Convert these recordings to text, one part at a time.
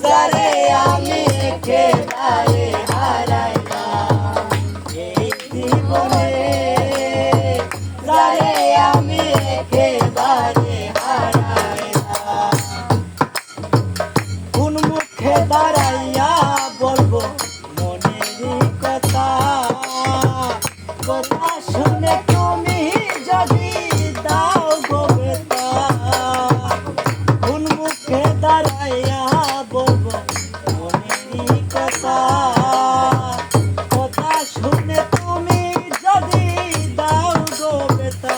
যারে আমি একেবারে হারাইলাম এই জীবনে, যারে আমি একেবারে হারাইলাম। কোন মুখে দাঁড়াইয়া বলবো মনেরই কথা, কথা শুনে তুমি যদি দাও গো বেতা। কোন মুখে দাঁড়াইয়া বলবো মনেরই কথা, কথা শুনে তুমি যদি দাও গো বেতা।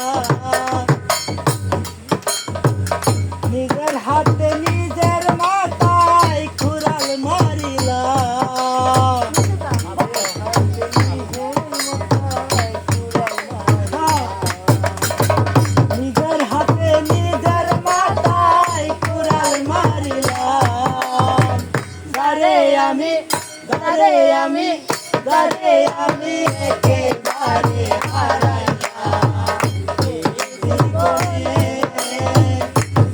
নিজের হাতে নিজের মাথায় কুড়াল মারিলাম, নিজের হাতে নিজের মাথায় কুড়াল মারিলাম। যারে আমি একেবারে হারাইলাম এই জীবনে,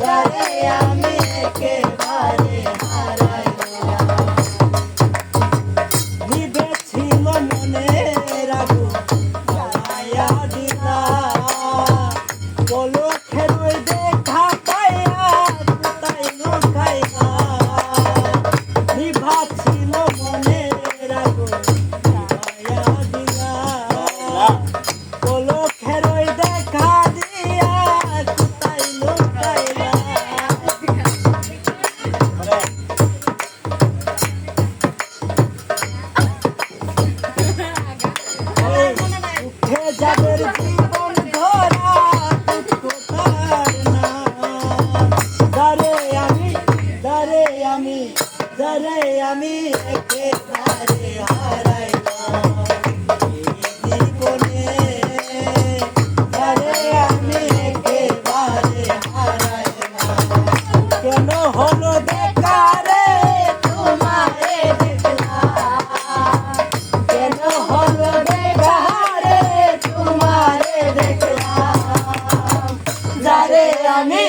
যারে আমি একেবারে হারাইলাম। নিভে ছিল মনের আগুন জ্বালাইয়া দিলা, পলকের ওই দেখা পাইয়া কোথায় লুকাইলা। নিভা ছিল মনের আগুন জ্বালাইয়া দিলা, পলকের ওই দেখা দিয়া কোথায় লুকাইলা। উঠে যাদের জীবন ধরা দুঃখ তার নাম। যারে আমি একেবারে হারাইলাম এই জীবনে, যারে আমি একেবারে হারাইলাম। কেন হলো দেখা রে তোমারে দেখলাম, কেন হলো দেখা রে তোমারে দেখলাম। যারে আমি